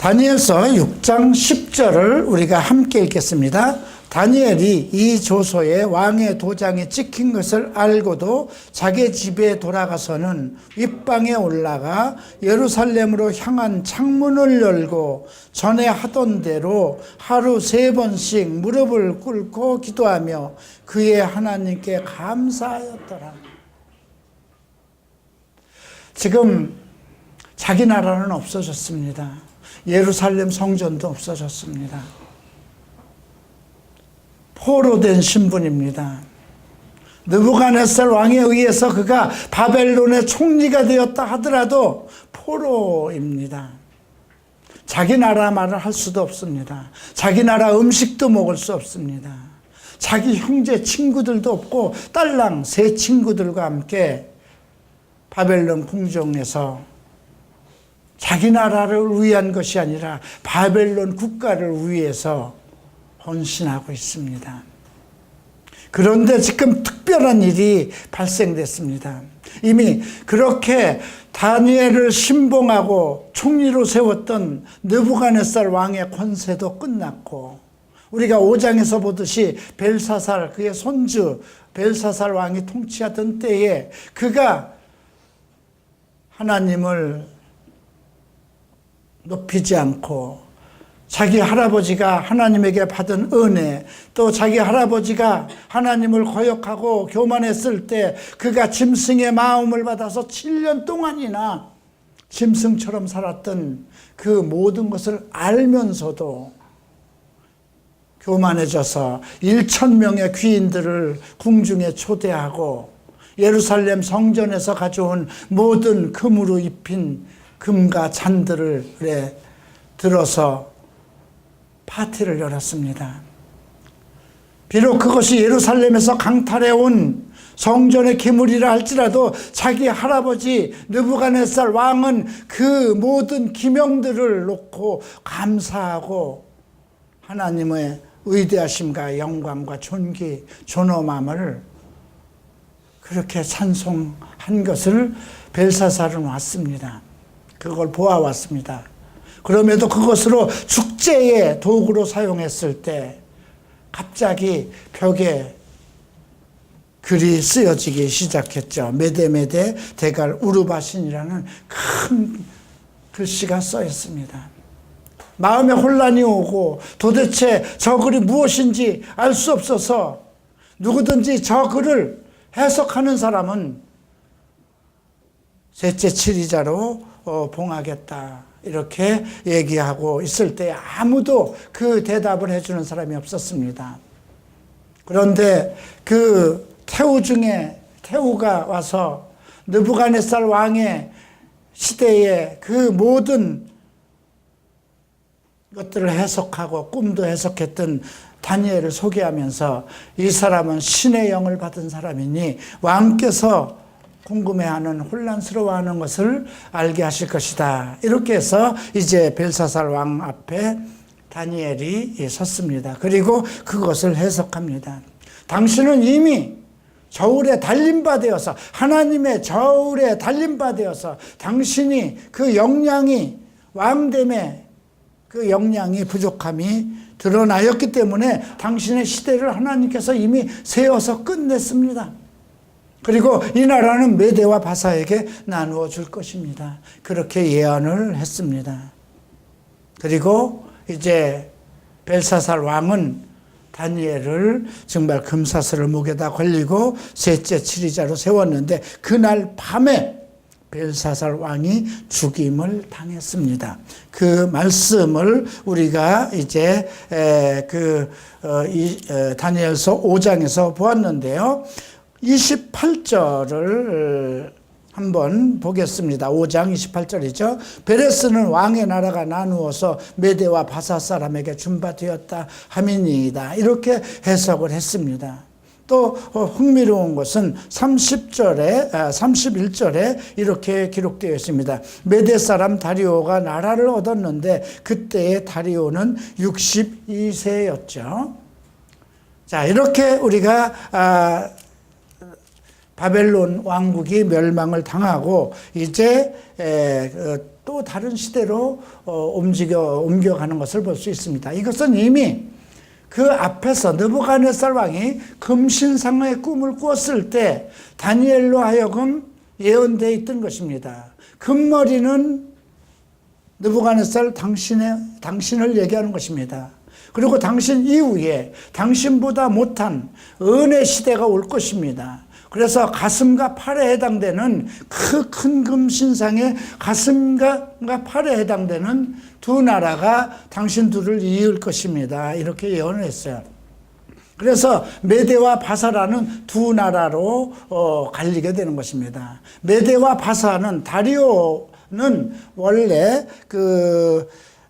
다니엘서 6장 10절을 우리가 함께 읽겠습니다. 다니엘이 이 조서에 왕의 도장이 찍힌 것을 알고도 자기 집에 돌아가서는 윗방에 올라가 예루살렘으로 향한 창문을 열고 전에 하던 대로 하루 3번씩 무릎을 꿇고 기도하며 그의 하나님께 감사하였더라. 지금 자기 나라는 없어졌습니다. 예루살렘 성전도 없어졌습니다. 포로된 신분입니다. 느부갓네살 왕에 의해서 그가 바벨론의 총리가 되었다 하더라도 포로입니다. 자기 나라 말을 할 수도 없습니다. 자기 나라 음식도 먹을 수 없습니다. 자기 형제 친구들도 없고 딸랑 세 친구들과 함께 바벨론 궁정에서 자기 나라를 위한 것이 아니라 바벨론 국가를 위해서 헌신하고 있습니다. 그런데 지금 특별한 일이 발생됐습니다. 이미 그렇게 다니엘을 신봉하고 총리로 세웠던 느부갓네살 왕의 권세도 끝났고, 우리가 5장에서 보듯이 벨사살, 그의 손주 벨사살 왕이 통치하던 때에 그가 하나님을 높이지 않고 자기 할아버지가 하나님에게 받은 은혜, 또 자기 할아버지가 하나님을 거역하고 교만했을 때 그가 짐승의 마음을 받아서 7년 동안이나 짐승처럼 살았던 그 모든 것을 알면서도 교만해져서 1,000명의 귀인들을 궁중에 초대하고 예루살렘 성전에서 가져온 모든 금으로 입힌 금과 잔들을 들어서 파티를 열었습니다. 비록 그것이 예루살렘에서 강탈해온 성전의 기물이라 할지라도 자기 할아버지 느부갓네살 왕은 그 모든 기명들을 놓고 감사하고 하나님의 위대하심과 영광과 존귀, 존엄함을 그렇게 찬송한 것을 벨사살은 왔습니다. 그걸 보아왔습니다. 그럼에도 그것으로 축제의 도구로 사용했을 때 갑자기 벽에 글이 쓰여지기 시작했죠. 메데메데 데갈 우르바신이라는 큰 글씨가 써 있습니다. 마음에 혼란이 오고 도대체 저 글이 무엇인지 알 수 없어서 누구든지 저 글을 해석하는 사람은 셋째 칠이자로 봉하겠다, 이렇게 얘기하고 있을 때 아무도 그 대답을 해주는 사람이 없었습니다. 그런데 그 태우 중에 태우가 와서 느부갓네살 왕의 시대에 그 모든 것들을 해석하고 꿈도 해석했던 다니엘을 소개하면서 이 사람은 신의 영을 받은 사람이니 왕께서 궁금해하는, 혼란스러워하는 것을 알게 하실 것이다. 이렇게 해서 이제 벨사살 왕 앞에 다니엘이 섰습니다. 그리고 그것을 해석합니다. 당신은 이미 저울에 달림바 되어서, 하나님의 저울에 달림바 되어서 당신이 그 역량이, 왕됨의 그 역량이 부족함이 드러나였기 때문에 당신의 시대를 하나님께서 이미 세워서 끝냈습니다. 그리고 이 나라는 메대와 바사에게 나누어 줄 것입니다. 그렇게 예언을 했습니다. 그리고 이제 벨사살 왕은 다니엘을 정말 금사슬을 목에다 걸리고 셋째 칠이자로 세웠는데 그날 밤에 벨사살 왕이 죽임을 당했습니다. 그 말씀을 우리가 이제 다니엘서 5장에서 보았는데요. 28절을 한번 보겠습니다. 5장 28절이죠. 베레스는 왕의 나라가 나누어서 메대와 바사 사람에게 준바되었다 함이니이다. 이렇게 해석을 했습니다. 또 흥미로운 것은 31절에 이렇게 기록되어 있습니다. 메대 사람 다리오가 나라를 얻었는데 그때의 다리오는 62세였죠. 자, 이렇게 우리가 바벨론 왕국이 멸망을 당하고 이제 또 다른 시대로 옮겨가는 것을 볼 수 있습니다. 이것은 이미 그 앞에서 느부갓네살 왕이 금신상의 꿈을 꾸었을 때 다니엘로 하여금 예언되어 있던 것입니다. 금머리는 느부갓네살 당신을 얘기하는 것입니다. 그리고 당신 이후에 당신보다 못한 은혜 시대가 올 것입니다. 그래서 가슴과 팔에 해당되는 그 큰 금신상의 가슴과 팔에 해당되는 두 나라가 당신 둘을 이을 것입니다. 이렇게 예언을 했어요. 그래서 메대와 바사라는 두 나라로 갈리게 되는 것입니다. 메대와 바사는 다리오는 원래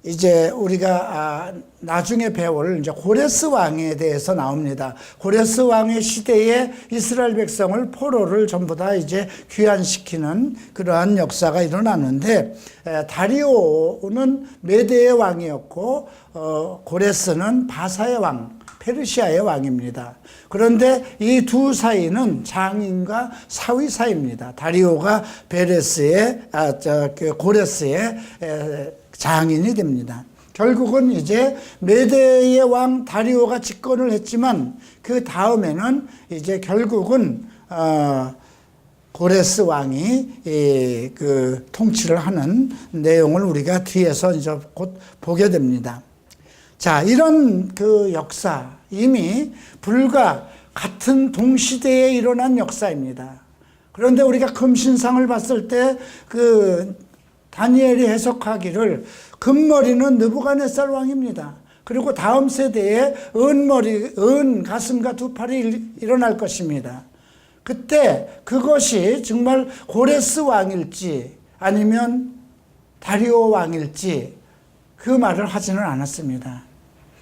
이제 우리가 나중에 배울 이제 고레스 왕에 대해서 나옵니다. 고레스 왕의 시대에 이스라엘 백성을 포로를 전부 다 이제 귀환시키는 그러한 역사가 일어나는데, 다리오는 메대의 왕이었고 고레스는 바사의 왕, 페르시아의 왕입니다. 그런데 이 두 사이는 장인과 사위 사이입니다. 다리오가 고레스의 장인이 됩니다. 결국은 이제 메대의 왕 다리오가 집권을 했지만 그 다음에는 이제 결국은 고레스 왕이 그 통치를 하는 내용을 우리가 뒤에서 이제 곧 보게 됩니다. 자, 이런 그 역사, 이미 불과 같은 동시대에 일어난 역사입니다. 그런데 우리가 금신상을 봤을 때 다니엘이 해석하기를 금머리는 느부갓네살 왕입니다. 그리고 다음 세대에 은 가슴과 두 팔이 일어날 것입니다. 그때 그것이 정말 고레스 왕일지 아니면 다리오 왕일지 그 말을 하지는 않았습니다.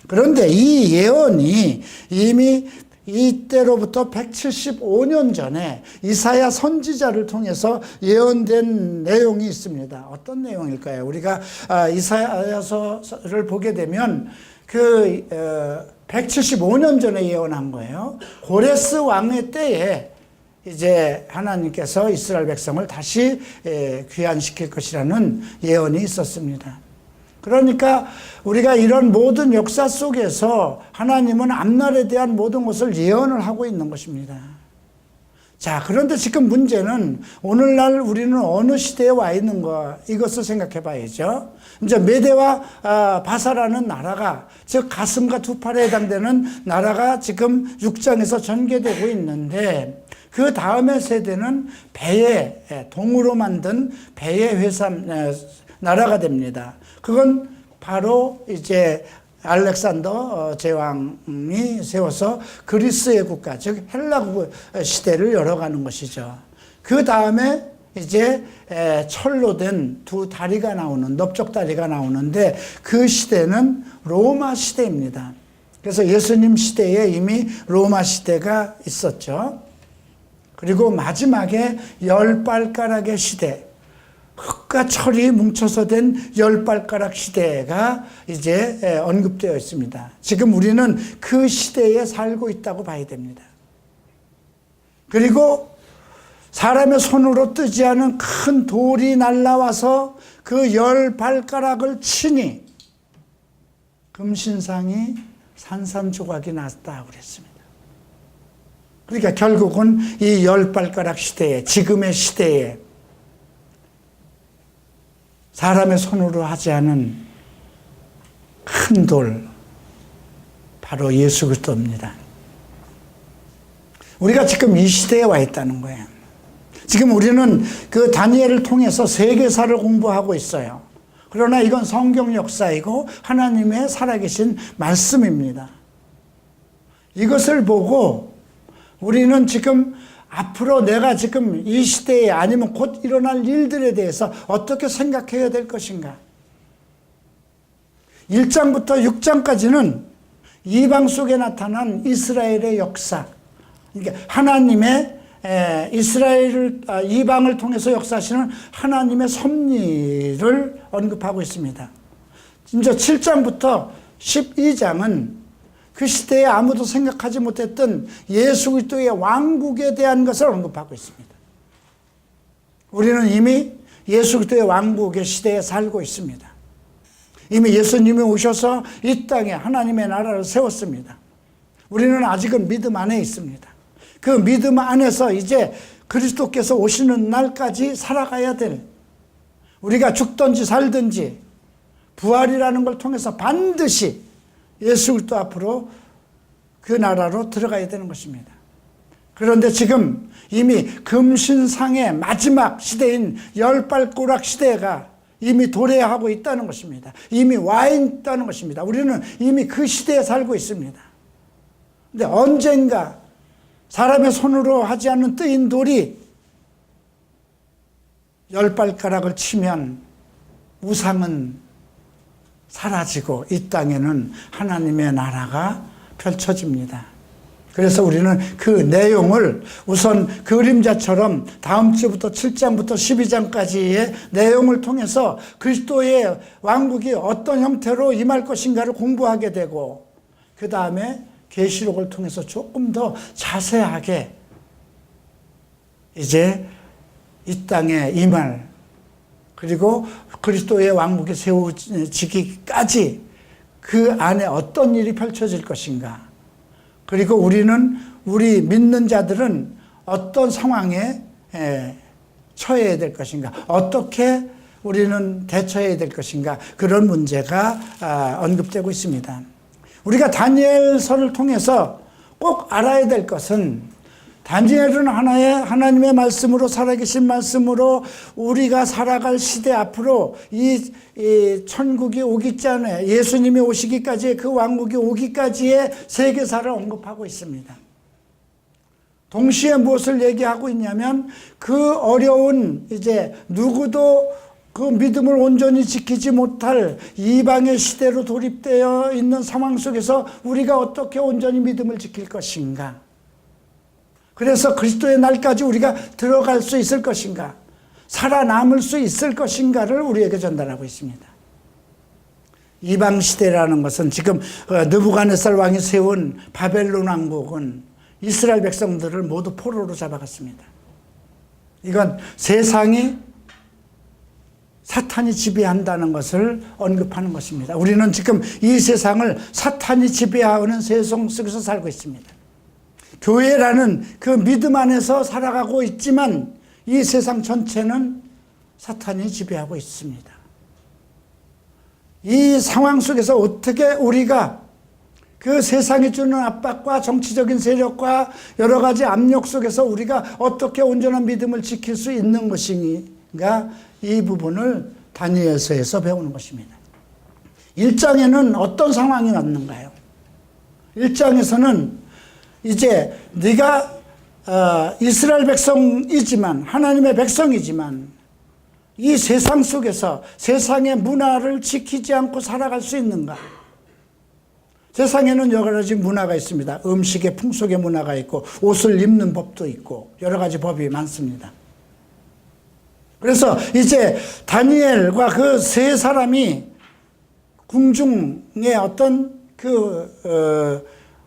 그런데 이 예언이 이미 이때로부터 175년 전에 이사야 선지자를 통해서 예언된 내용이 있습니다. 어떤 내용일까요? 우리가 이사야서를 보게 되면 175년 전에 예언한 거예요. 고레스 왕의 때에 이제 하나님께서 이스라엘 백성을 다시 귀환시킬 것이라는 예언이 있었습니다. 그러니까 우리가 이런 모든 역사 속에서 하나님은 앞날에 대한 모든 것을 예언을 하고 있는 것입니다. 자, 그런데 지금 문제는 오늘날 우리는 어느 시대에 와 있는가, 이것을 생각해 봐야죠. 이제 메대와 바사라는 나라가, 즉 가슴과 두 팔에 해당되는 나라가 지금 6장에서 전개되고 있는데, 그 다음의 세대는 동으로 만든 배의 나라가 됩니다. 그건 바로 이제 알렉산더 제왕이 세워서 그리스의 국가, 즉 헬라 시대를 열어가는 것이죠. 그 다음에 이제 철로 된 두 다리가 나오는, 넓적 다리가 나오는데 그 시대는 로마 시대입니다. 그래서 예수님 시대에 이미 로마 시대가 있었죠. 그리고 마지막에 10발가락의 시대, 흙과 철이 뭉쳐서 된 10발가락 시대가 이제 언급되어 있습니다. 지금 우리는 그 시대에 살고 있다고 봐야 됩니다. 그리고 사람의 손으로 뜨지 않은 큰 돌이 날라와서 그 10발가락을 치니 금신상이 산산조각이 났다고 그랬습니다. 그러니까 결국은 이 10발가락 시대에, 지금의 시대에 사람의 손으로 하지 않은 큰 돌, 바로 예수 그리스도입니다. 우리가 지금 이 시대에 와 있다는 거예요. 지금 우리는 그 다니엘을 통해서 세계사를 공부하고 있어요. 그러나 이건 성경 역사이고 하나님의 살아계신 말씀입니다. 이것을 보고 우리는 지금 앞으로 내가 지금 이 시대에 아니면 곧 일어날 일들에 대해서 어떻게 생각해야 될 것인가? 1장부터 6장까지는 이방 속에 나타난 이스라엘의 역사, 그러니까 하나님의 이방을 통해서 역사하시는 하나님의 섭리를 언급하고 있습니다. 이제 7장부터 12장은 그 시대에 아무도 생각하지 못했던 예수 그리스도의 왕국에 대한 것을 언급하고 있습니다. 우리는 이미 예수 그리스도의 왕국의 시대에 살고 있습니다. 이미 예수님이 오셔서 이 땅에 하나님의 나라를 세웠습니다. 우리는 아직은 믿음 안에 있습니다. 그 믿음 안에서 이제 그리스도께서 오시는 날까지 살아가야 될, 우리가 죽든지 살든지 부활이라는 걸 통해서 반드시 예수 그리스도 앞으로 그 나라로 들어가야 되는 것입니다. 그런데 지금 이미 금신상의 마지막 시대인 열발가락 시대가 이미 도래하고 있다는 것입니다. 이미 와 있다는 것입니다. 우리는 이미 그 시대에 살고 있습니다. 근데 언젠가 사람의 손으로 하지 않는 뜨인 돌이 열발가락을 치면 우상은 사라지고 이 땅에는 하나님의 나라가 펼쳐집니다. 그래서 우리는 그 내용을 우선 그림자처럼 다음 주부터 7장부터 12장까지의 내용을 통해서 그리스도의 왕국이 어떤 형태로 임할 것인가를 공부하게 되고, 그 다음에 계시록을 통해서 조금 더 자세하게 이제 이 땅에 임할, 그리고 그리스도의 왕국이 세워지기까지 그 안에 어떤 일이 펼쳐질 것인가, 그리고 우리 믿는 자들은 어떤 상황에 처해야 될 것인가, 어떻게 우리는 대처해야 될 것인가, 그런 문제가 언급되고 있습니다. 우리가 다니엘서를 통해서 꼭 알아야 될 것은, 다니엘은 하나님의 말씀으로, 살아계신 말씀으로 우리가 살아갈 시대 앞으로 이 천국이 오기 전에, 예수님이 오시기까지의 그 왕국이 오기까지의 세계사를 언급하고 있습니다. 동시에 무엇을 얘기하고 있냐면, 그 어려운 이제 누구도 그 믿음을 온전히 지키지 못할 이방의 시대로 돌입되어 있는 상황 속에서 우리가 어떻게 온전히 믿음을 지킬 것인가, 그래서 그리스도의 날까지 우리가 들어갈 수 있을 것인가, 살아남을 수 있을 것인가를 우리에게 전달하고 있습니다. 이방 시대라는 것은 지금 느부갓네살 왕이 세운 바벨론 왕국은 이스라엘 백성들을 모두 포로로 잡아갔습니다. 이건 세상이 사탄이 지배한다는 것을 언급하는 것입니다. 우리는 지금 이 세상을 사탄이 지배하는 세상 속에서 살고 있습니다. 교회라는 그 믿음 안에서 살아가고 있지만 이 세상 전체는 사탄이 지배하고 있습니다. 이 상황 속에서 어떻게 우리가 그 세상이 주는 압박과 정치적인 세력과 여러 가지 압력 속에서 우리가 어떻게 온전한 믿음을 지킬 수 있는 것인가, 이 부분을 다니엘서에서 배우는 것입니다. 1장에는 어떤 상황이 왔는가요? 1장에서는 이제 네가 이스라엘 백성이지만, 하나님의 백성이지만 이 세상 속에서 세상의 문화를 지키지 않고 살아갈 수 있는가? 세상에는 여러 가지 문화가 있습니다. 음식의 풍속의 문화가 있고, 옷을 입는 법도 있고, 여러 가지 법이 많습니다. 그래서 이제 다니엘과 그 세 사람이 궁중의 어떤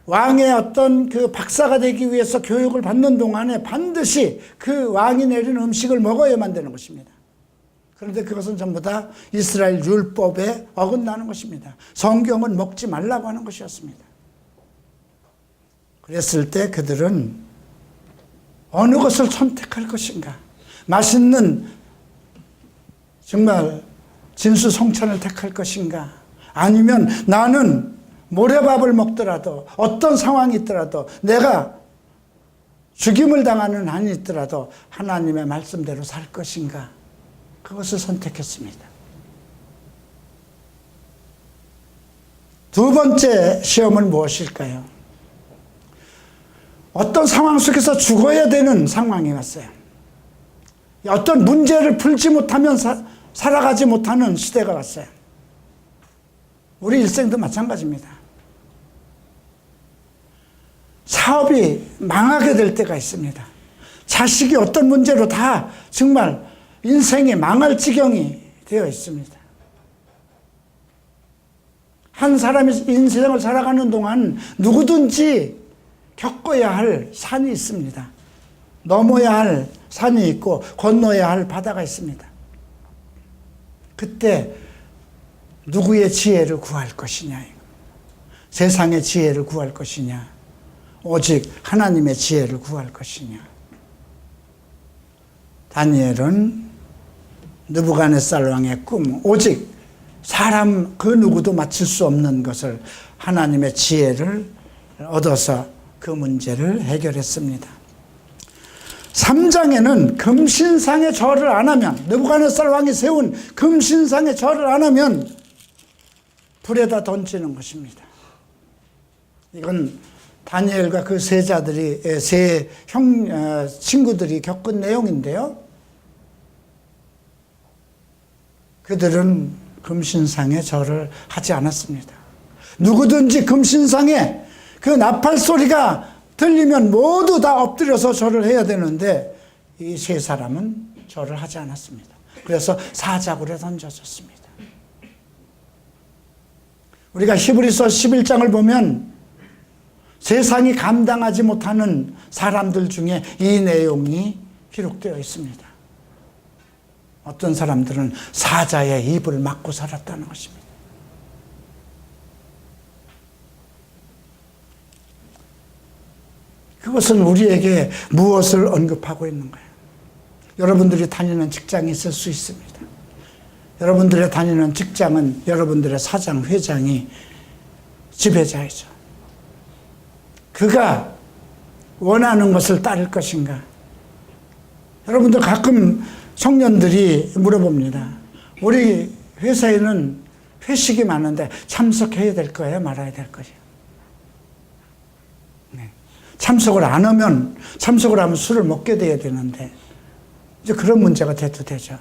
왕의 어떤 그 박사가 되기 위해서 교육을 받는 동안에 반드시 그 왕이 내린 음식을 먹어야만 되는 것입니다. 그런데 그것은 전부 다 이스라엘 율법에 어긋나는 것입니다. 성경은 먹지 말라고 하는 것이었습니다. 그랬을 때 그들은 어느 것을 선택할 것인가? 맛있는 정말 진수성찬을 택할 것인가? 아니면 나는 모래밥을 먹더라도, 어떤 상황이 있더라도, 내가 죽임을 당하는 한이 있더라도 하나님의 말씀대로 살 것인가? 그것을 선택했습니다. 두 번째 시험은 무엇일까요? 어떤 상황 속에서 죽어야 되는 상황이 왔어요. 어떤 문제를 풀지 못하면 살아가지 못하는 시대가 왔어요. 우리 일생도 마찬가지입니다. 사업이 망하게 될 때가 있습니다. 자식이 어떤 문제로 다 정말 인생이 망할 지경이 되어 있습니다. 한 사람이 인생을 살아가는 동안 누구든지 겪어야 할 산이 있습니다. 넘어야 할 산이 있고 건너야 할 바다가 있습니다. 그때 누구의 지혜를 구할 것이냐, 세상의 지혜를 구할 것이냐, 오직 하나님의 지혜를 구할 것이냐. 다니엘은 느부갓네살 왕의 꿈, 오직 사람 그 누구도 맞출 수 없는 것을 하나님의 지혜를 얻어서 그 문제를 해결했습니다. 3장에는 금신상의 절을 안 하면, 느부갓네살 왕이 세운 금신상의 절을 안 하면 불에다 던지는 것입니다. 이건 다니엘과 그 세자들이, 친구들이 겪은 내용인데요. 그들은 금신상에 절을 하지 않았습니다. 누구든지 금신상에 그 나팔 소리가 들리면 모두 다 엎드려서 절을 해야 되는데 이 세 사람은 절을 하지 않았습니다. 그래서 사자굴에 던져졌습니다. 우리가 히브리서 11장을 보면 세상이 감당하지 못하는 사람들 중에 이 내용이 기록되어 있습니다. 어떤 사람들은 사자의 입을 막고 살았다는 것입니다. 그것은 우리에게 무엇을 언급하고 있는 거예요? 여러분들이 다니는 직장이 있을 수 있습니다. 여러분들의 다니는 직장은 여러분들의 사장, 회장이 지배자이죠. 그가 원하는 것을 따를 것인가? 여러분들 가끔 청년들이 물어봅니다. 우리 회사에는 회식이 많은데 참석해야 될 거예요? 말아야 될 거예요? 네. 참석을 안 하면, 참석을 하면 술을 먹게 돼야 되는데 이제 그런 문제가 돼도 되죠.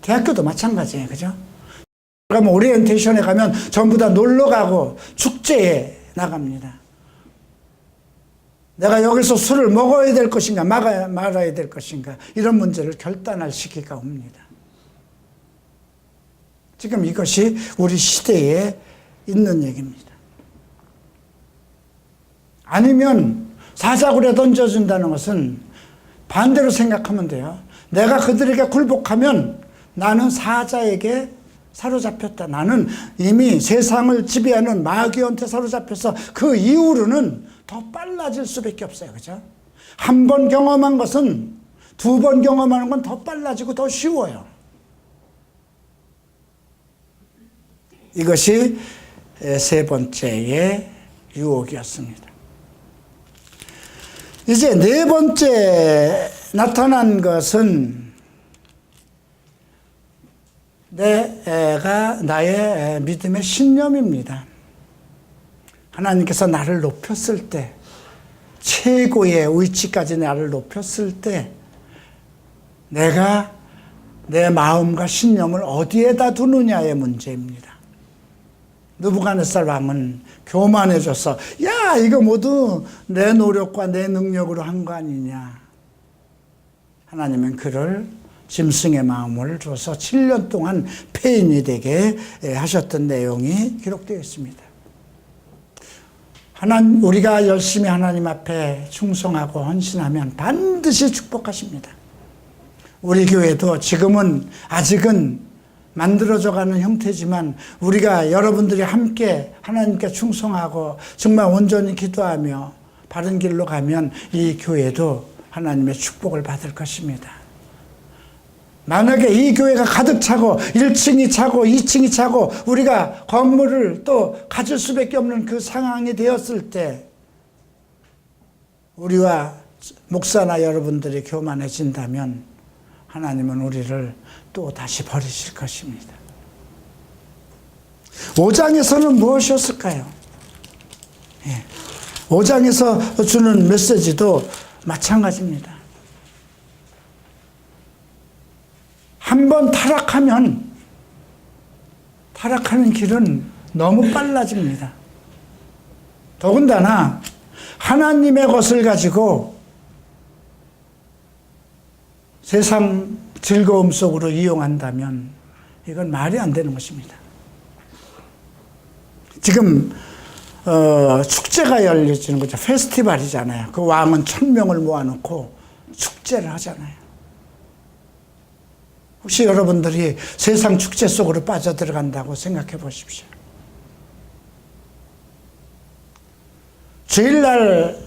대학교도 마찬가지예요. 그죠? 그러면 오리엔테이션에 가면 전부 다 놀러 가고 축제에 나갑니다. 내가 여기서 술을 먹어야 될 것인가 말아야 될 것인가 이런 문제를 결단할 시기가 옵니다. 지금 이것이 우리 시대에 있는 얘기입니다. 아니면 사자굴에 던져준다는 것은 반대로 생각하면 돼요. 내가 그들에게 굴복하면 나는 사자에게 사로잡혔다. 나는 이미 세상을 지배하는 마귀한테 사로잡혀서 그 이후로는 더 빨라질 수밖에 없어요. 그죠? 한 번 경험한 것은 두 번 경험하는 건 더 빨라지고 더 쉬워요. 이것이 세 번째의 유혹이었습니다. 이제 네 번째 나타난 것은 내가 나의 믿음의 신념입니다. 하나님께서 나를 높였을 때, 최고의 위치까지 나를 높였을 때 내가 내 마음과 신념을 어디에다 두느냐의 문제입니다. 느부갓네살 왕은 교만해져서 야 이거 모두 내 노력과 내 능력으로 한 거 아니냐. 하나님은 그를 짐승의 마음을 줘서 7년 동안 폐인이 되게 하셨던 내용이 기록되어 있습니다. 우리가 열심히 하나님 앞에 충성하고 헌신하면 반드시 축복하십니다. 우리 교회도 지금은 아직은 만들어져가는 형태지만 우리가 여러분들이 함께 하나님께 충성하고 정말 온전히 기도하며 바른 길로 가면 이 교회도 하나님의 축복을 받을 것입니다. 만약에 이 교회가 가득 차고 1층이 차고 2층이 차고 우리가 건물을 또 가질 수밖에 없는 그 상황이 되었을 때 우리와 목사나 여러분들이 교만해진다면 하나님은 우리를 또 다시 버리실 것입니다. 5장에서는 무엇이었을까요? 5장에서 주는 메시지도 마찬가지입니다. 한번 타락하면 타락하는 길은 너무 빨라집니다. 더군다나 하나님의 것을 가지고 세상 즐거움 속으로 이용한다면 이건 말이 안 되는 것입니다. 지금 축제가 열려지는 거죠. 페스티벌이잖아요. 그 왕은 1000명을 모아놓고 축제를 하잖아요. 혹시 여러분들이 세상 축제 속으로 빠져들어간다고 생각해 보십시오. 주일날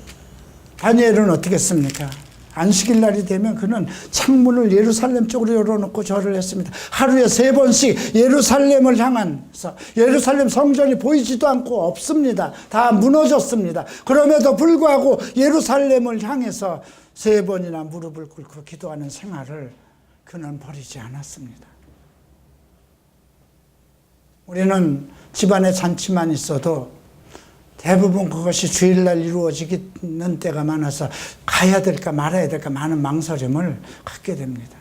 다니엘은 어떻게 했습니까? 안식일 날이 되면 그는 창문을 예루살렘 쪽으로 열어놓고 절을 했습니다. 하루에 3번씩 예루살렘을 향해서, 예루살렘 성전이 보이지도 않고 없습니다. 다 무너졌습니다. 그럼에도 불구하고 예루살렘을 향해서 3번이나 무릎을 꿇고 기도하는 생활을 그는 버리지 않았습니다. 우리는 집안에 잔치만 있어도 대부분 그것이 주일날 이루어지는 때가 많아서 가야 될까 말아야 될까 많은 망설임을 갖게 됩니다.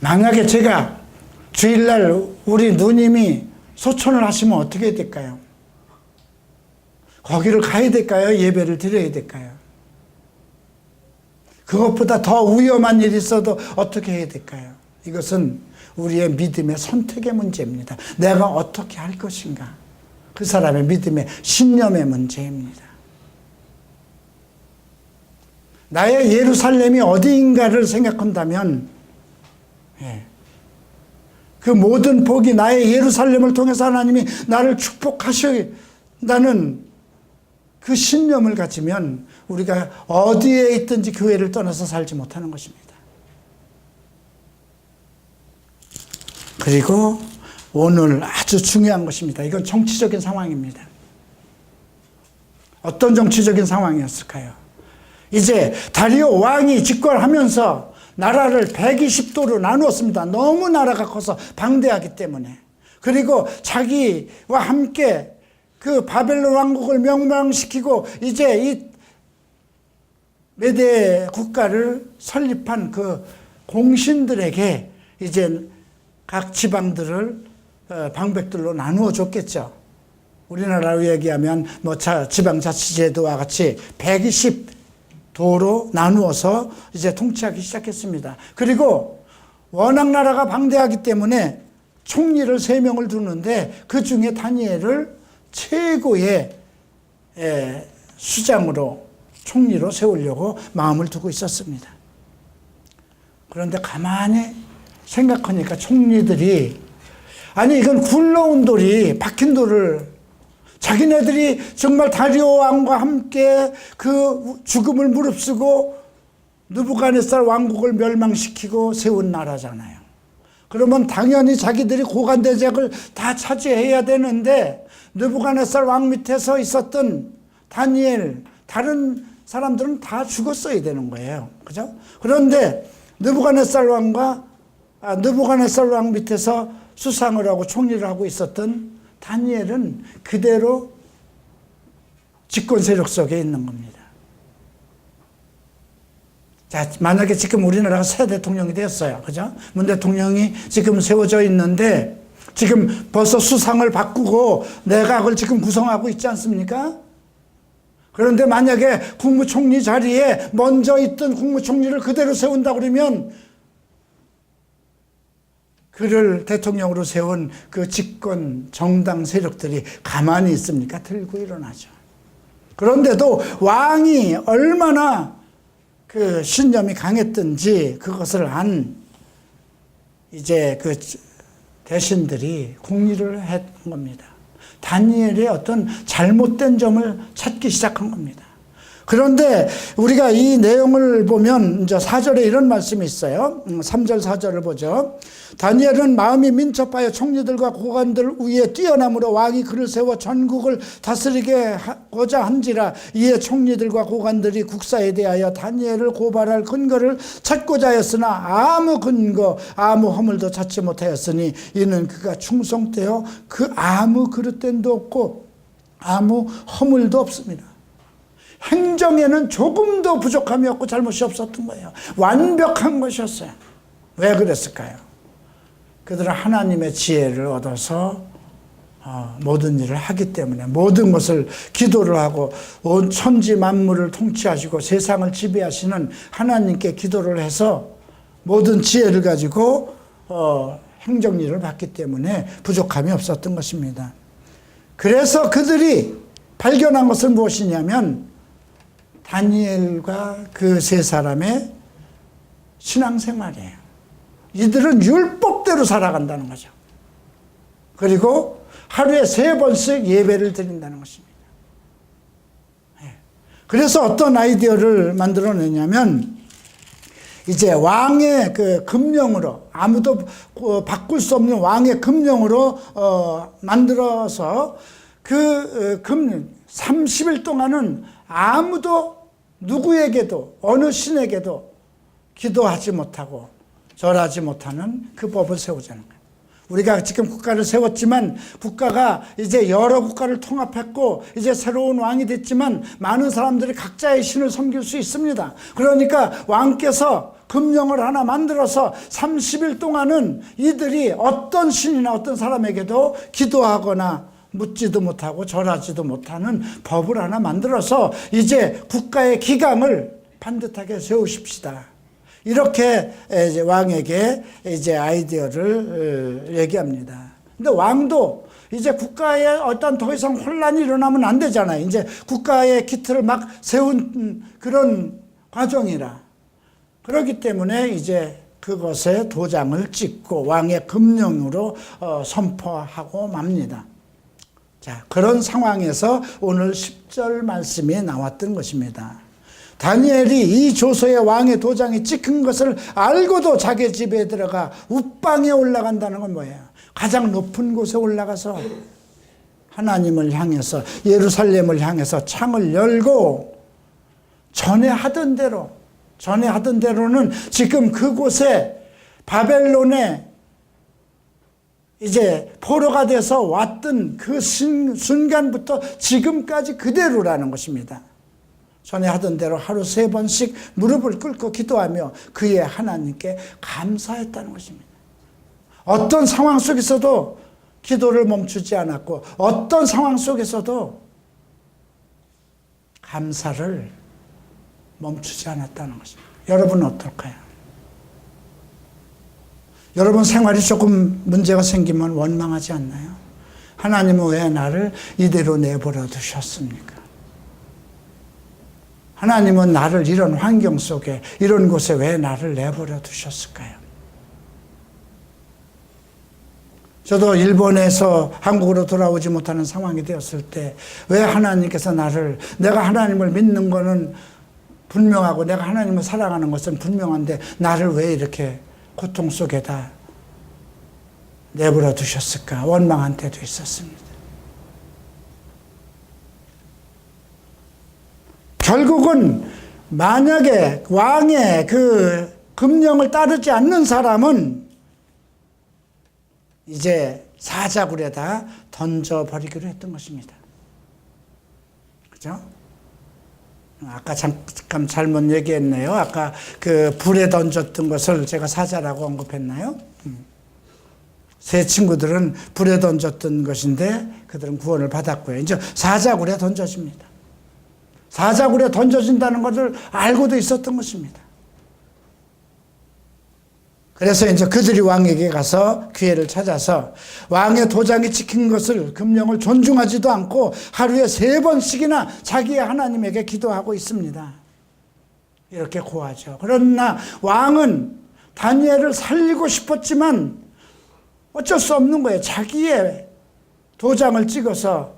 만약에 제가 주일날 우리 누님이 소천을 하시면 어떻게 될까요? 거기를 가야 될까요? 예배를 드려야 될까요? 그것보다 더 위험한 일이 있어도 어떻게 해야 될까요? 이것은 우리의 믿음의 선택의 문제입니다. 내가 어떻게 할 것인가? 그 사람의 믿음의 신념의 문제입니다. 나의 예루살렘이 어디인가를 생각한다면 그 모든 복이 나의 예루살렘을 통해서 하나님이 나를 축복하신다는 그 신념을 가지면 우리가 어디에 있든지 교회를 떠나서 살지 못하는 것입니다. 그리고 오늘 아주 중요한 것입니다. 이건 정치적인 상황입니다. 어떤 정치적인 상황이었을까요? 이제 다리오 왕이 집권하면서 나라를 120도로 나누었습니다. 너무 나라가 커서 방대하기 때문에. 그리고 자기와 함께 그 바벨론 왕국을 멸망시키고 이제 이 메대 국가를 설립한 그 공신들에게 이제 각 지방들을 방백들로 나누어 줬겠죠. 우리나라로 얘기하면 뭐 지방자치제도와 같이 120도로 나누어서 이제 통치하기 시작했습니다. 그리고 워낙 나라가 방대하기 때문에 총리를 3명을 두는데 그 중에 다니엘을 최고의 수장으로 총리로 세우려고 마음을 두고 있었습니다. 그런데 가만히 생각하니까 총리들이 아니 이건 굴러온 돌이 박힌 돌을 자기네들이 정말 다리오 왕과 함께 그 죽음을 무릅쓰고 느부갓네살 왕국을 멸망시키고 세운 나라잖아요. 그러면 당연히 자기들이 고관대작을 다 차지해야 되는데 느부갓네살 왕 밑에서 있었던 다니엘 다른 사람들은 다 죽었어야 되는 거예요. 그죠? 그런데 느부갓네살 왕 밑에서 수상을 하고 총리를 하고 있었던 다니엘은 그대로 집권 세력 속에 있는 겁니다. 자, 만약에 지금 우리나라가 새 대통령이 되었어요. 그죠? 문 대통령이 지금 세워져 있는데 지금 벌써 수상을 바꾸고 내각을 지금 구성하고 있지 않습니까? 그런데 만약에 국무총리 자리에 먼저 있던 국무총리를 그대로 세운다 그러면 그를 대통령으로 세운 그 집권 정당 세력들이 가만히 있습니까? 들고 일어나죠. 그런데도 왕이 얼마나 그 신념이 강했던지 그것을 한 이제 그 대신들이 궁리를 했던 겁니다. 다니엘의 어떤 잘못된 점을 찾기 시작한 겁니다. 그런데 우리가 이 내용을 보면 이제 4절에 이런 말씀이 있어요. 3절 4절을 보죠. 다니엘은 마음이 민첩하여 총리들과 고관들 위에 뛰어남으로 왕이 그를 세워 전국을 다스리게 하고자 한지라. 이에 총리들과 고관들이 국사에 대하여 다니엘을 고발할 근거를 찾고자 하였으나 아무 근거 아무 허물도 찾지 못하였으니 이는 그가 충성되어 그 아무 그릇됨도 없고 아무 허물도 없습니다. 행정에는 조금도 부족함이 없고 잘못이 없었던 거예요. 완벽한 것이었어요. 왜 그랬을까요? 그들은 하나님의 지혜를 얻어서 모든 일을 하기 때문에 모든 것을 기도를 하고 온 천지 만물을 통치하시고 세상을 지배하시는 하나님께 기도를 해서 모든 지혜를 가지고 행정일을 봤기 때문에 부족함이 없었던 것입니다. 그래서 그들이 발견한 것은 무엇이냐면 다니엘과 그 세 사람의 신앙생활이에요. 이들은 율법대로 살아간다는 거죠. 그리고 하루에 3번씩 예배를 드린다는 것입니다. 그래서 어떤 아이디어를 만들어내냐면 이제 왕의 그 금령으로, 아무도 바꿀 수 없는 왕의 금령으로 만들어서 그 금령 30일 동안은 아무도 누구에게도 어느 신에게도 기도하지 못하고 절하지 못하는 그 법을 세우자는 거예요. 우리가 지금 국가를 세웠지만 국가가 이제 여러 국가를 통합했고 이제 새로운 왕이 됐지만 많은 사람들이 각자의 신을 섬길 수 있습니다. 그러니까 왕께서 금령을 하나 만들어서 30일 동안은 이들이 어떤 신이나 어떤 사람에게도 기도하거나 묻지도 못하고 절하지도 못하는 법을 하나 만들어서 이제 국가의 기강을 반듯하게 세우십시다. 이렇게 이제 왕에게 이제 아이디어를 얘기합니다. 근데 왕도 이제 국가에 어떤 더 이상 혼란이 일어나면 안 되잖아요. 이제 국가의 기틀을 막 세운 그런 과정이라. 그렇기 때문에 이제 그것에 도장을 찍고 왕의 금령으로 선포하고 맙니다. 자, 그런 상황에서 오늘 10절 말씀이 나왔던 것입니다. 다니엘이 이 조서에 왕의 도장이 찍힌 것을 알고도 자기 집에 들어가 웃방에 올라간다는 건 뭐예요? 가장 높은 곳에 올라가서 하나님을 향해서 예루살렘을 향해서 창을 열고 전에 하던 대로는 지금 그곳에 바벨론에 이제 포로가 돼서 왔던 그 순간부터 지금까지 그대로라는 것입니다. 전에 하던 대로 하루 3번씩 무릎을 꿇고 기도하며 그의 하나님께 감사했다는 것입니다. 어떤 상황 속에서도 기도를 멈추지 않았고 어떤 상황 속에서도 감사를 멈추지 않았다는 것입니다. 여러분은 어떨까요? 여러분 생활이 조금 문제가 생기면 원망하지 않나요? 하나님은 왜 나를 이대로 내버려 두셨습니까? 하나님은 나를 이런 환경 속에 이런 곳에 왜 나를 내버려 두셨을까요? 저도 일본에서 한국으로 돌아오지 못하는 상황이 되었을 때 왜 하나님께서 내가 하나님을 믿는 거는 분명하고 내가 하나님을 사랑하는 것은 분명한데 나를 왜 이렇게 고통 속에다 내버려 두셨을까 원망한 때도 있었습니다. 결국은 만약에 왕의 그 금령을 따르지 않는 사람은 이제 사자굴에다 던져버리기로 했던 것입니다. 그죠? 아까 잠깐 잘못 얘기했네요. 아까 그 불에 던졌던 것을 제가 사자라고 언급했나요? 세 친구들은 불에 던졌던 것인데 그들은 구원을 받았고요. 이제 사자굴에 던져집니다. 사자굴에 던져진다는 것을 알고도 있었던 것입니다. 그래서 이제 그들이 왕에게 가서 기회를 찾아서 왕의 도장이 찍힌 것을 금령을 존중하지도 않고 하루에 3번씩이나 자기의 하나님에게 기도하고 있습니다. 이렇게 고하죠. 그러나 왕은 다니엘을 살리고 싶었지만 어쩔 수 없는 거예요. 자기의 도장을 찍어서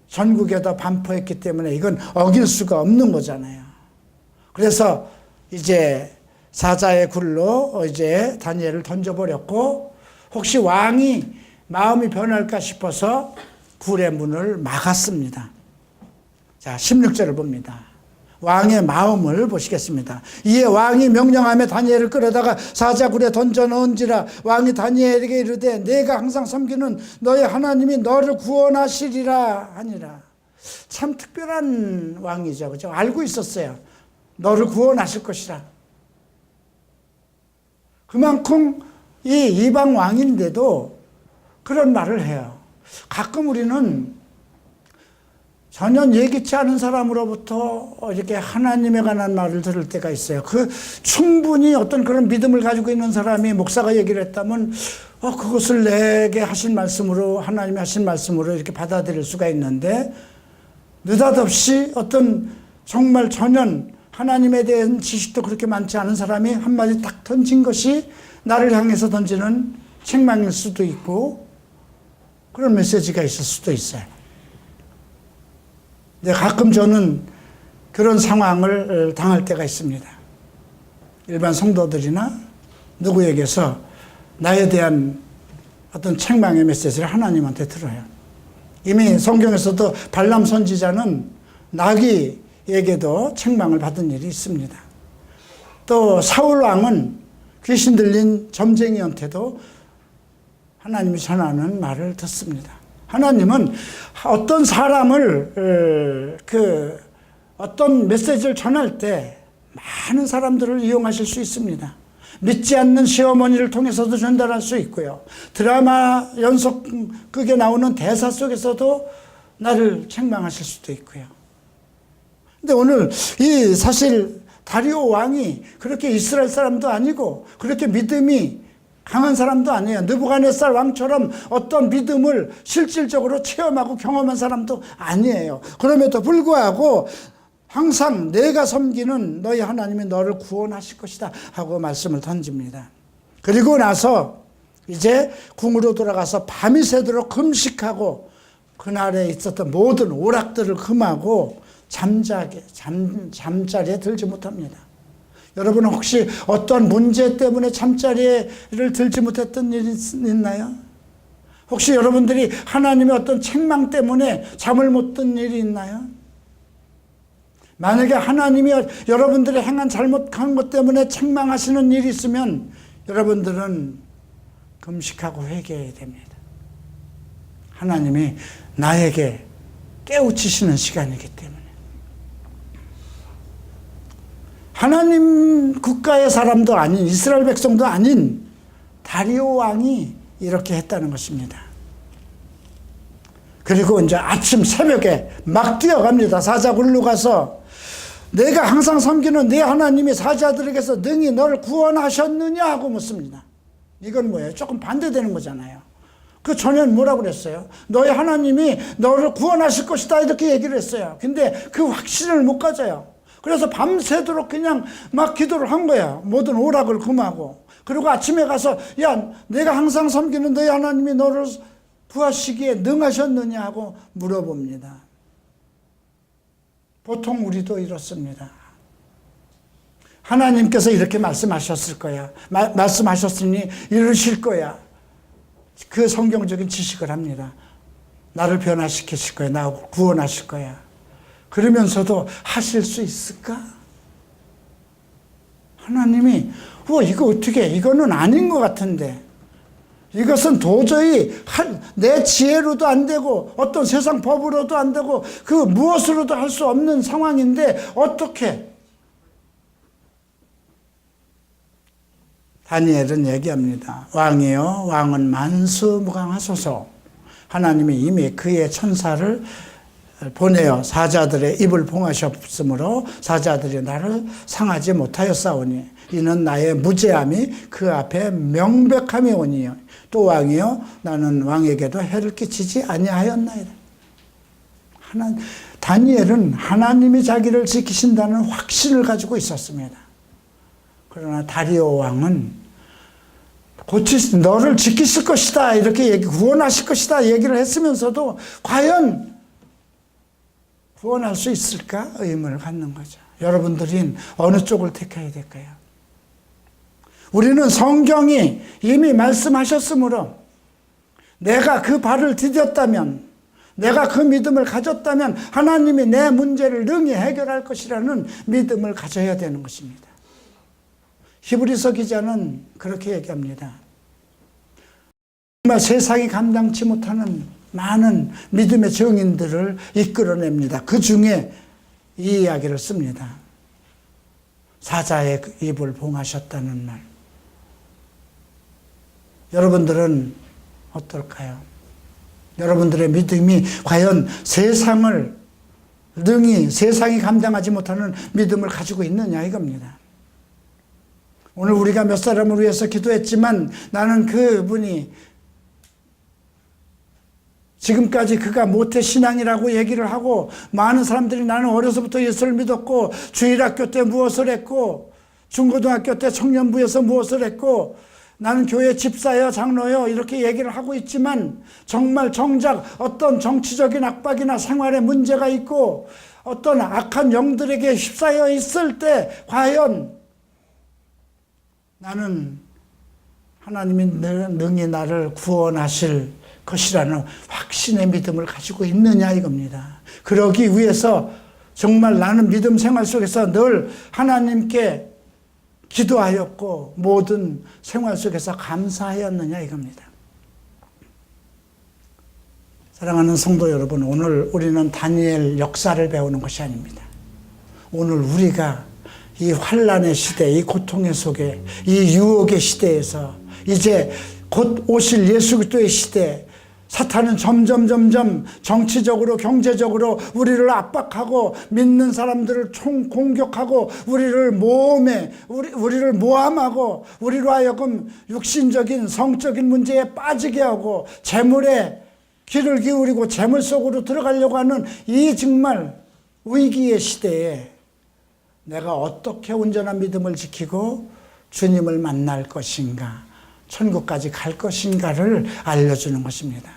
전국에다 반포했기 때문에 이건 어길 수가 없는 거잖아요. 그래서 이제 사자의 굴로 이제 다니엘을 던져버렸고 혹시 왕이 마음이 변할까 싶어서 굴의 문을 막았습니다. 자, 16절을 봅니다. 왕의 마음을 보시겠습니다. 이에 왕이 명령하며 다니엘을 끌어다가 사자굴에 던져 넣은지라 왕이 다니엘에게 이르되 내가 항상 섬기는 너의 하나님이 너를 구원하시리라 하니라. 참 특별한 왕이죠. 그죠? 알고 있었어요. 너를 구원하실 것이라. 그만큼 이 이방 왕인데도 그런 말을 해요. 가끔 우리는 전혀 예기치 않은 사람으로부터 이렇게 하나님에 관한 말을 들을 때가 있어요. 충분히 어떤 그런 믿음을 가지고 있는 사람이 목사가 얘기를 했다면 그것을 내게 하신 말씀으로, 하나님이 하신 말씀으로 이렇게 받아들일 수가 있는데, 느닷없이 어떤 정말 전혀 하나님에 대한 지식도 그렇게 많지 않은 사람이 한마디 딱 던진 것이 나를 향해서 던지는 책망일 수도 있고, 그런 메시지가 있을 수도 있어요. 근데 가끔 저는 그런 상황을 당할 때가 있습니다. 일반 성도들이나 누구에게서 나에 대한 어떤 책망의 메시지를 하나님한테 들어요. 이미 성경에서도 발람 선지자는 나귀에게도 책망을 받은 일이 있습니다. 또 사울 왕은 귀신 들린 점쟁이한테도 하나님이 전하는 말을 듣습니다. 하나님은 어떤 사람을 어떤 메시지를 전할 때 많은 사람들을 이용하실 수 있습니다. 믿지 않는 시어머니를 통해서도 전달할 수 있고요. 드라마 연속극에 나오는 대사 속에서도 나를 책망하실 수도 있고요. 근데 오늘 이 사실 다리오 왕이 그렇게 이스라엘 사람도 아니고 그렇게 믿음이 강한 사람도 아니에요. 느부갓네살 왕처럼 어떤 믿음을 실질적으로 체험하고 경험한 사람도 아니에요. 그럼에도 불구하고 항상 내가 섬기는 너희 하나님이 너를 구원하실 것이다 하고 말씀을 던집니다. 그리고 나서 이제 궁으로 돌아가서 밤이 새도록 금식하고 그날에 있었던 모든 오락들을 금하고 잠자리에 들지 못합니다. 여러분 혹시 어떤 문제 때문에 잠자리를 들지 못했던 일이 있나요? 혹시 여러분들이 하나님의 어떤 책망 때문에 잠을 못 든 일이 있나요? 만약에 하나님이 여러분들이 행한 잘못한 것 때문에 책망하시는 일이 있으면 여러분들은 금식하고 회개해야 됩니다. 하나님이 나에게 깨우치시는 시간이기 때문에. 하나님 국가의 사람도 아닌 이스라엘 백성도 아닌 다리오 왕이 이렇게 했다는 것입니다. 그리고 이제 아침 새벽에 막 뛰어갑니다. 사자굴로 가서 내가 항상 섬기는 네 하나님이 사자들에게서 능히 너를 구원하셨느냐 하고 묻습니다. 이건 뭐예요? 조금 반대되는 거잖아요. 그 전에는 뭐라고 그랬어요? 너의 하나님이 너를 구원하실 것이다 이렇게 얘기를 했어요. 근데 그 확신을 못 가져요. 그래서 밤새도록 그냥 막 기도를 한 거야. 모든 오락을 금하고. 그리고 아침에 가서 야 내가 항상 섬기는 너의 하나님이 너를 구하시기에 능하셨느냐 하고 물어봅니다. 보통 우리도 이렇습니다. 하나님께서 이렇게 말씀하셨을 거야. 말씀하셨으니 이루실 거야. 그 성경적인 지식을 합니다. 나를 변화시키실 거야. 나를 구원하실 거야. 그러면서도 하실 수 있을까? 하나님이 이거 어떻게 이거는 아닌 것 같은데 이것은 도저히 내 지혜로도 안 되고 어떤 세상 법으로도 안 되고 그 무엇으로도 할 수 없는 상황인데 어떻게? 다니엘은 얘기합니다. 왕이여 왕은 만수무강하소서. 하나님이 이미 그의 천사를 보내어 사자들의 입을 봉하셨으므로 사자들이 나를 상하지 못하였사오니 이는 나의 무죄함이 그 앞에 명백함이 오니요 또 왕이여 나는 왕에게도 해를 끼치지 아니하였나이다. 다니엘은 하나님이 자기를 지키신다는 확신을 가지고 있었습니다. 그러나 다리오 왕은 너를 지키실 것이다 이렇게 구원하실 것이다 얘기를 했으면서도 과연 구원할 수 있을까 의문을 갖는 거죠. 여러분들은 어느 쪽을 택해야 될까요? 우리는 성경이 이미 말씀하셨으므로 내가 그 발을 디뎠다면 내가 그 믿음을 가졌다면 하나님이 내 문제를 능히 해결할 것이라는 믿음을 가져야 되는 것입니다. 히브리서 기자는 그렇게 얘기합니다. 정말 세상이 감당치 못하는 많은 믿음의 증인들을 이끌어냅니다. 그 중에 이 이야기를 씁니다. 사자의 입을 봉하셨다는 말. 여러분들은 어떨까요? 여러분들의 믿음이 과연 세상이 감당하지 못하는 믿음을 가지고 있느냐 이겁니다. 오늘 우리가 몇 사람을 위해서 기도했지만 나는 그분이 지금까지 그가 모태신앙이라고 얘기를 하고 많은 사람들이 나는 어려서부터 예수를 믿었고 주일학교 때 무엇을 했고 중고등학교 때 청년부에서 무엇을 했고 나는 교회 집사요 장로요 이렇게 얘기를 하고 있지만 정말 정작 어떤 정치적인 압박이나 생활에 문제가 있고 어떤 악한 영들에게 휩싸여 있을 때 과연 나는 하나님이 능히 나를 구원하실 것이라는 확신의 믿음을 가지고 있느냐 이겁니다. 그러기 위해서 정말 나는 믿음 생활 속에서 늘 하나님께 기도하였고 모든 생활 속에서 감사하였느냐 이겁니다. 사랑하는 성도 여러분, 오늘 우리는 다니엘 역사를 배우는 것이 아닙니다. 오늘 우리가 이 환난의 시대, 이 고통의 속에, 이 유혹의 시대에서 이제 곧 오실 예수 그리스도의 시대, 사탄은 점점 정치적으로 경제적으로 우리를 압박하고 믿는 사람들을 공격하고 우리를 우리를 모함하고 우리로 하여금 육신적인 성적인 문제에 빠지게 하고 재물에 귀를 기울이고 재물 속으로 들어가려고 하는 이 정말 위기의 시대에 내가 어떻게 온전한 믿음을 지키고 주님을 만날 것인가, 천국까지 갈 것인가를 알려주는 것입니다.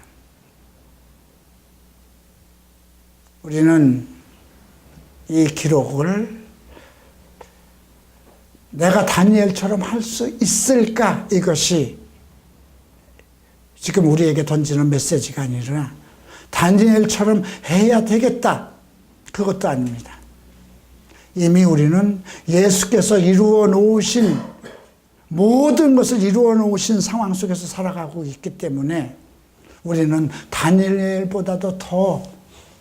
우리는 이 기록을 내가 다니엘처럼 할 수 있을까? 이것이 지금 우리에게 던지는 메시지가 아니라 다니엘처럼 해야 되겠다. 그것도 아닙니다. 이미 우리는 예수께서 이루어 놓으신 모든 것을 이루어 놓으신 상황 속에서 살아가고 있기 때문에 우리는 다니엘보다도 더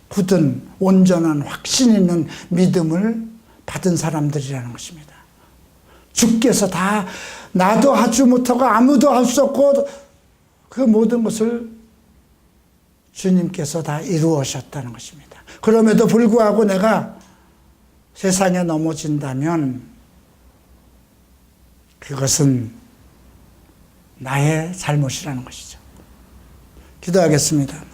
굳은 온전한 확신 있는 믿음을 받은 사람들이라는 것입니다. 주께서 다 나도 하지 못하고 아무도 할 수 없고 그 모든 것을 주님께서 다 이루어셨다는 것입니다. 그럼에도 불구하고 내가 세상에 넘어진다면 그것은 나의 잘못이라는 것이죠. 기도하겠습니다.